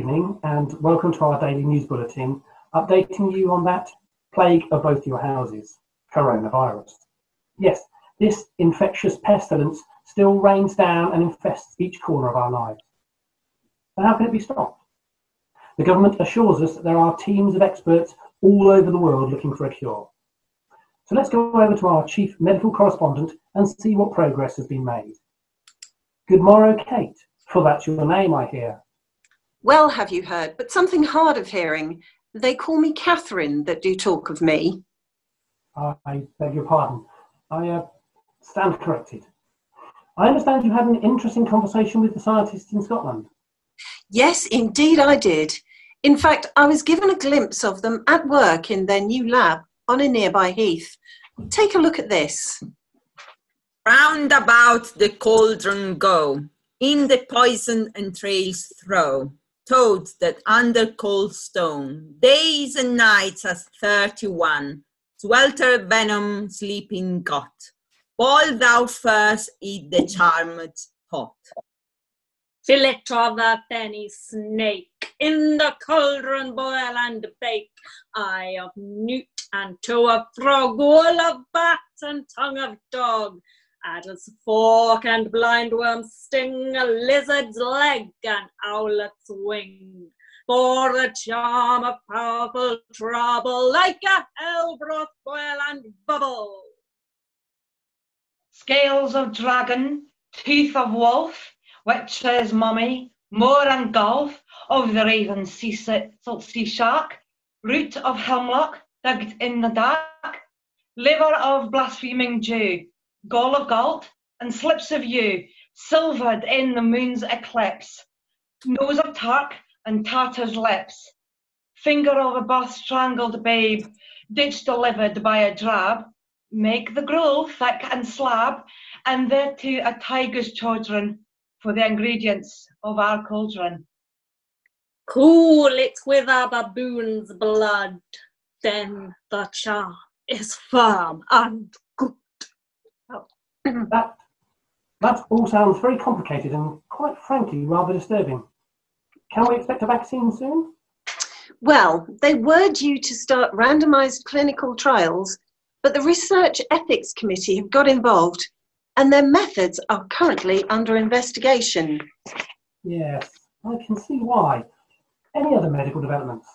evening and welcome to our daily news bulletin, updating you on that plague of both your houses, coronavirus. Yes, this infectious pestilence still rains down and infests each corner of our lives. So how can it be stopped? The government assures us that there are teams of experts all over the world looking for a cure. So let's go over to our chief medical correspondent and see what progress has been made. Good morrow, Kate, for that's your name, I hear. Well, have you heard, but something hard of hearing. They call me Catherine that do talk of me. I beg your pardon. I stand corrected. I understand you had an interesting conversation with the scientists in Scotland. Yes, indeed I did. In fact, I was given a glimpse of them at work in their new lab on a nearby heath. Take a look at this. Round about the cauldron go, in the poison entrails throw, toads that under cold stone, days and nights as 31, swelter venom sleeping got, boil thou first eat the charmed pot. Fillet of a penny snake, in the cauldron boil and bake, eye of newt and toe of frog, wool of bat and tongue of dog, adder's fork and blindworm's sting, a lizard's leg and owlet's wing, for the charm of powerful trouble, like a hell broth boil and bubble. Scales of dragon, tooth of wolf, witch's mummy, moor and gulf, of the raven sea shark, root of hemlock digged in the dark, liver of blaspheming Jew, gall of galt, and slips of yew, silvered in the moon's eclipse, nose of Turk and Tartar's lips, finger of a birth-strangled babe, ditch delivered by a drab, make the gruel thick and slab, and thereto a tiger's children for the ingredients of our cauldron. Cool it with a baboon's blood, then the charm is firm and good. That all sounds very complicated and quite frankly rather disturbing. Can we expect a vaccine soon? Well, they were due to start randomised clinical trials, but the Research Ethics Committee have got involved and their methods are currently under investigation. Yes, I can see why. Any other medical developments?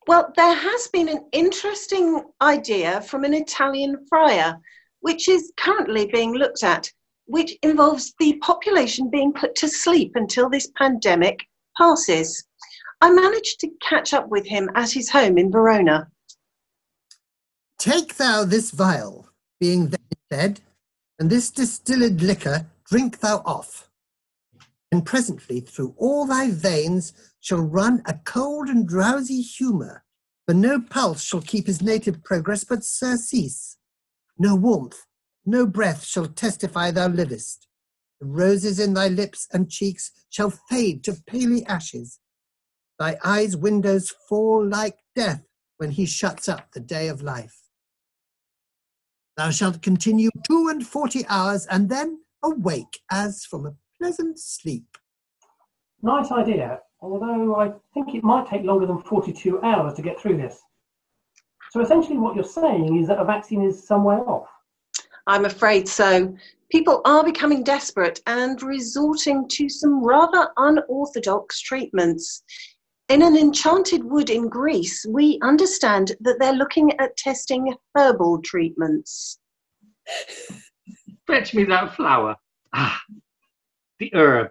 Well, there has been an interesting idea from an Italian friar, which is currently being looked at, which involves the population being put to sleep until this pandemic passes. I managed to catch up with him at his home in Verona. Take thou this vial, being then in bed, and this distilled liquor drink thou off. And presently through all thy veins shall run a cold and drowsy humour, for no pulse shall keep his native progress but surcease. No warmth, no breath shall testify thou livest. The roses in thy lips and cheeks shall fade to paly ashes. Thy eyes' windows fall like death when he shuts up the day of life. Thou shalt continue 42 hours and then awake as from a pleasant sleep. Nice idea, although I think it might take longer than 42 hours to get through this. So essentially what you're saying is that a vaccine is some way off. I'm afraid so. People are becoming desperate and resorting to some rather unorthodox treatments. In an enchanted wood in Greece, we understand that they're looking at testing herbal treatments. Fetch me that flower. Ah, the herb.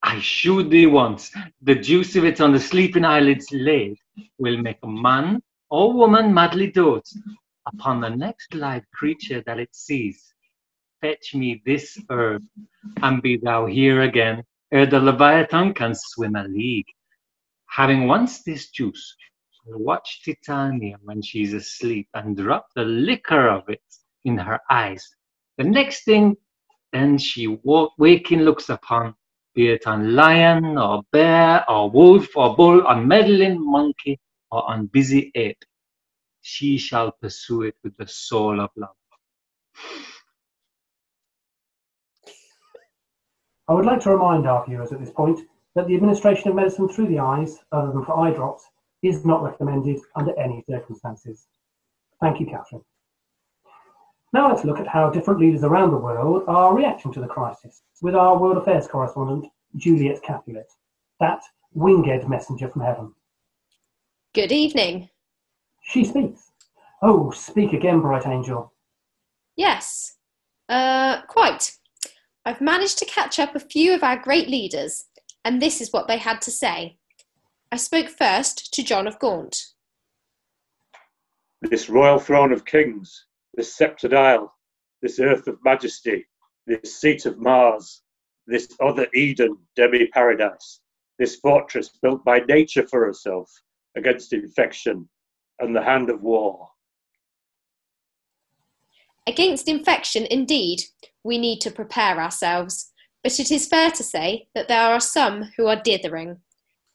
I shewed thee once, the juice of it on the sleeping eyelids laid will make a man or woman madly dote upon the next live creature that it sees. Fetch me this herb, and be thou here again, ere the Leviathan can swim a league. Having once this juice, I'll watch Titania when she's asleep and drop the liquor of it in her eyes. The next thing then she waking looks upon, be it on lion or bear or wolf or bull, on meddling monkey or on busy ape, she shall pursue it with the soul of love. I would like to remind our viewers at this point that the administration of medicine through the eyes, other than for eye drops, is not recommended under any circumstances. Thank you, Catherine. Now let's look at how different leaders around the world are reacting to the crisis with our World Affairs correspondent, Juliet Capulet, that winged messenger from heaven. Good evening. She speaks. Oh, speak again, bright angel. Yes, quite. I've managed to catch up a few of our great leaders, and this is what they had to say. I spoke first to John of Gaunt. This royal throne of kings, this sceptred isle, this earth of majesty, this seat of Mars, this other Eden, demi-paradise, this fortress built by nature for herself against infection and the hand of war. Against infection, indeed, we need to prepare ourselves, but it is fair to say that there are some who are dithering.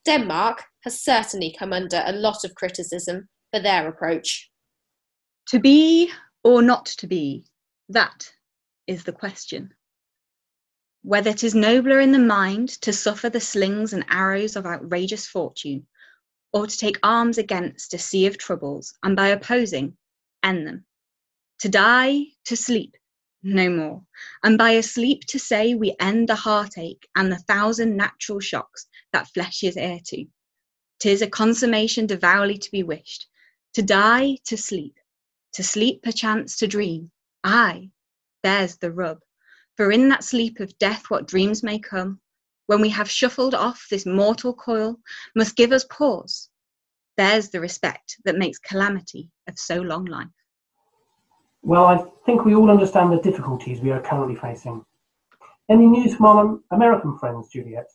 Denmark has certainly come under a lot of criticism for their approach. To be or not to be, that is the question. Whether it is nobler in the mind to suffer the slings and arrows of outrageous fortune, or to take arms against a sea of troubles, and by opposing, end them. To die, to sleep, no more, and by a sleep to say we end the heartache and the thousand natural shocks that flesh is heir to. 'Tis a consummation devoutly to be wished. To die, to sleep perchance to dream. Aye, there's the rub. For in that sleep of death what dreams may come, when we have shuffled off this mortal coil, must give us pause. There's the respect that makes calamity of so long life. Well, I think we all understand the difficulties we are currently facing. Any news from our American friends, Juliet?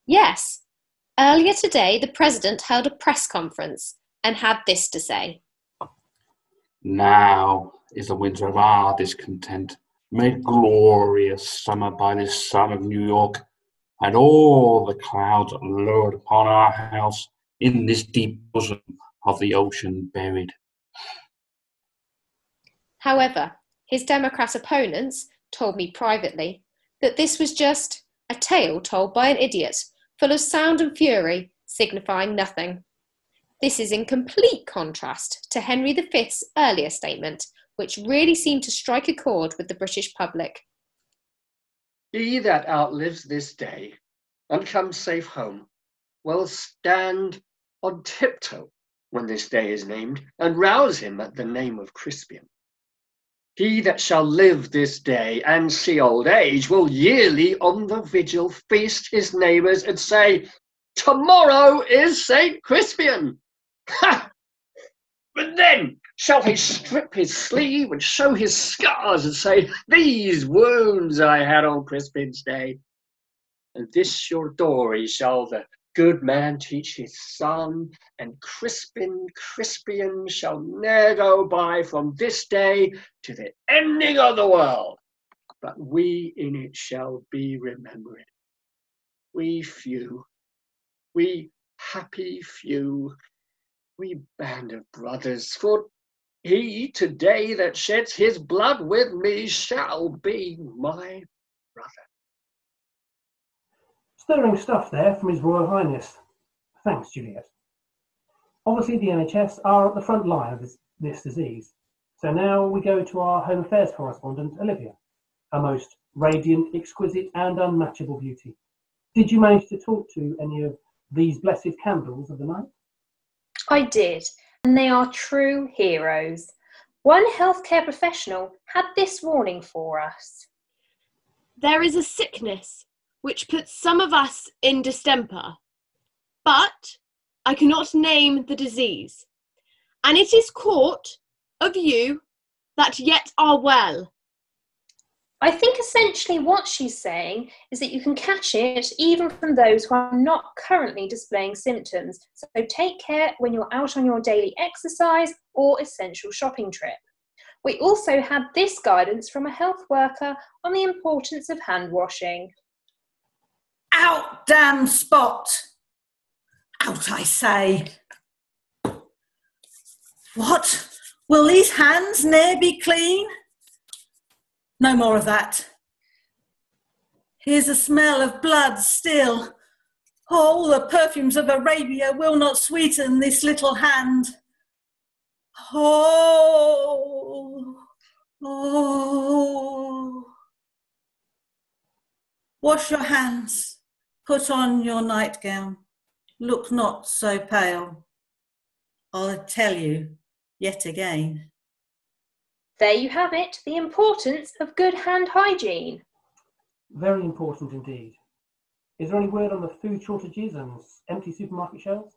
Yes. Earlier today, the President held a press conference and had this to say. Now is the winter of our discontent, made glorious summer by this sun of New York, and all the clouds lowered upon our house in this deep bosom of the ocean buried. However, his Democrat opponents told me privately that this was just a tale told by an idiot, full of sound and fury, signifying nothing. This is in complete contrast to Henry V's earlier statement, which really seemed to strike a chord with the British public. He that outlives this day and comes safe home will stand on tiptoe when this day is named, and rouse him at the name of Crispian. He that shall live this day and see old age will yearly on the vigil feast his neighbours and say, "Tomorrow is St. Crispian." Ha! But then shall he strip his sleeve and show his scars and say, "These wounds I had on Crispin's day." And this your story shall the good man teach his son, and Crispian shall ne'er go by from this day to the ending of the world. But we in it shall be remembered. We few, we happy few, we band of brothers, for he today that sheds his blood with me shall be my brother. Stirring stuff there from His Royal Highness. Thanks, Juliet. Obviously, the NHS are at the front line of this disease. So now we go to our Home Affairs correspondent, Olivia, a most radiant, exquisite and unmatchable beauty. Did you manage to talk to any of these blessed candles of the night? I did, and they are true heroes. One healthcare professional had this warning for us. There is a sickness which puts some of us in distemper, but I cannot name the disease, and it is caught of you that yet are well. I think essentially what she's saying is that you can catch it even from those who are not currently displaying symptoms, so take care when you're out on your daily exercise or essential shopping trip. We also had this guidance from a health worker on the importance of hand washing. Out, damn spot! Out, I say! What? Will these hands ne'er be clean? No more of that. Here's a smell of blood still. All the perfumes of Arabia will not sweeten this little hand. Oh, oh. Wash your hands, put on your nightgown, look not so pale. I'll tell you yet again. There you have it, the importance of good hand hygiene. Very important indeed. Is there any word on the food shortages and empty supermarket shelves?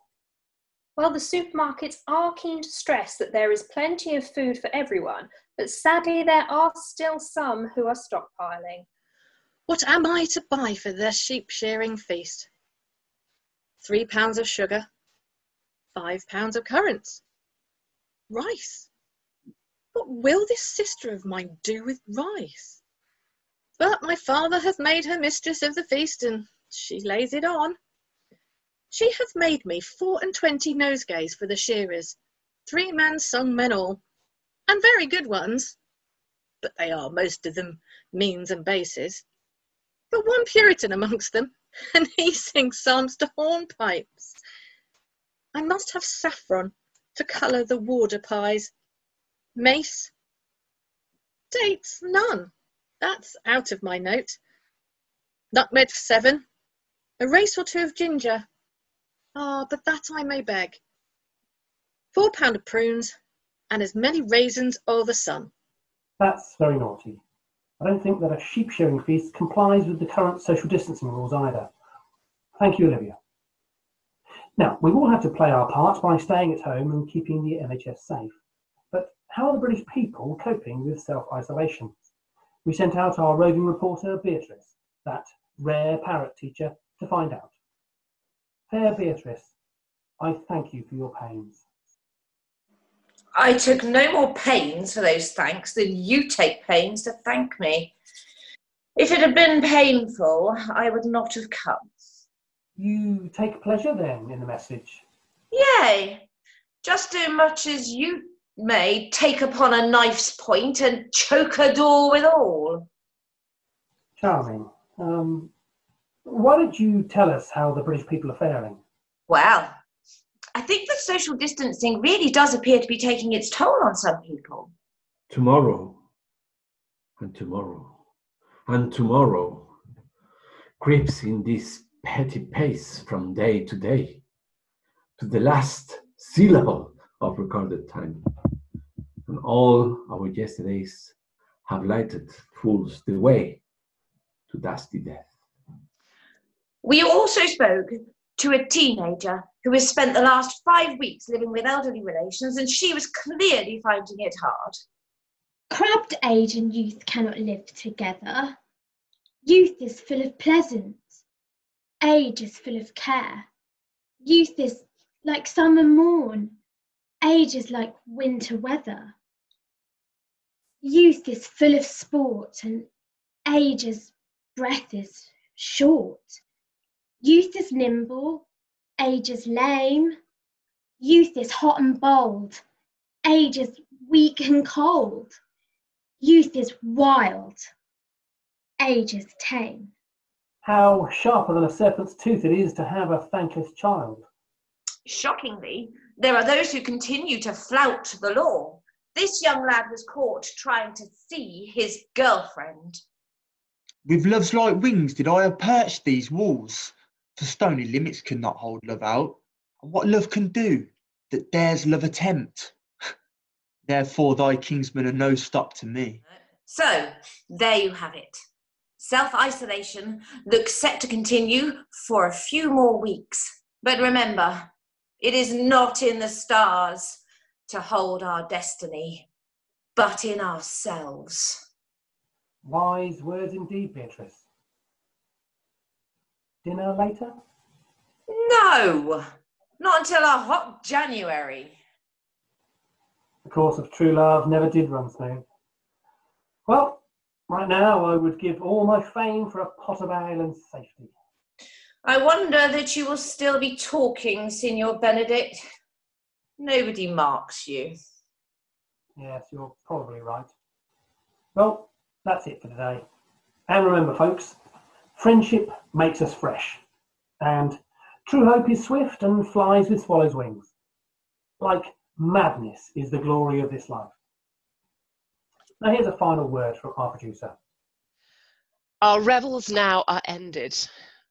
Well, the supermarkets are keen to stress that there is plenty of food for everyone, but sadly there are still some who are stockpiling. What am I to buy for the sheep shearing feast? 3 pounds of sugar, 5 pounds of currants, rice. What will this sister of mine do with rice? But my father hath made her mistress of the feast, and she lays it on. She hath made me 24 nosegays for the shearers, 3-man sung men all, and very good ones, but they are most of them means and bases. But one Puritan amongst them, and he sings psalms to hornpipes. I must have saffron to colour the warder pies. Mace. Dates, none. That's out of my note. Nutmeg for 7. A race or 2 of ginger. Ah, but that I may beg. 4 pound of prunes, and as many raisins o'er the sun. That's very naughty. I don't think that a sheep shearing feast complies with the current social distancing rules either. Thank you, Olivia. Now, we all have to play our part by staying at home and keeping the NHS safe. But how are the British people coping with self-isolation? We sent out our roving reporter, Beatrice, that rare parrot teacher, to find out. Fair Beatrice, I thank you for your pains. I took no more pains for those thanks than you take pains to thank me. If it had been painful, I would not have come. You take pleasure then in the message? Yea, just as much as you may take upon a knife's point and choke a door withal. Charming. Why don't you tell us how the British people are faring? Well, I think that social distancing really does appear to be taking its toll on some people. Tomorrow, and tomorrow, and tomorrow creeps in this petty pace from day to day, to the last syllable of recorded time. And all our yesterdays have lighted fools the way to dusty death. We also spoke to a teenager who has spent the last 5 weeks living with elderly relations, and she was clearly finding it hard. Crabbed age and youth cannot live together. Youth is full of pleasance. Age is full of care. Youth is like summer morn. Age is like winter weather. Youth is full of sport, and age's breath is short. Youth is nimble, age is lame. Youth is hot and bold, age is weak and cold. Youth is wild, age is tame. How sharper than a serpent's tooth it is to have a thankless child. Shockingly, there are those who continue to flout the law. This young lad was caught trying to see his girlfriend. With love's light wings did I have perched these walls, for stony limits cannot hold love out, and what love can do, that dares love attempt. Therefore thy kinsmen are no stop to me. So, there you have it. Self-isolation looks set to continue for a few more weeks. But remember, it is not in the stars to hold our destiny, but in ourselves. Wise words indeed, Beatrice. Dinner later? No, not until a hot January. The course of true love never did run smooth. Well, right now I would give all my fame for a pot of ale and safety. I wonder that you will still be talking, Signor Benedict. Nobody marks you. Yes, you're probably right. Well, that's it for today. And remember, folks, friendship makes us fresh. And True hope is swift and flies with swallows' wings. Like madness is the glory of this life. Now here's a final word from our producer. Our revels now are ended.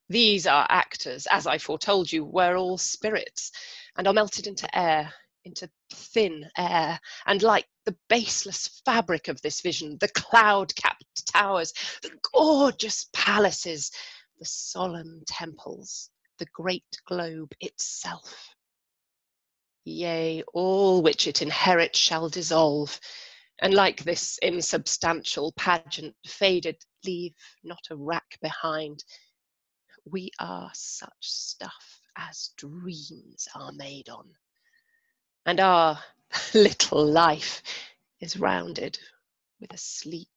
These are actors, as I foretold you, were all spirits, and are melted into air, into thin air, and like the baseless fabric of this vision, the cloud-capped towers, the gorgeous palaces, the solemn temples, the great globe itself. Yea, all which it inherits shall dissolve, and like this insubstantial pageant faded, leave not a rack behind. We are such stuff as dreams are made on, and our little life is rounded with a sleep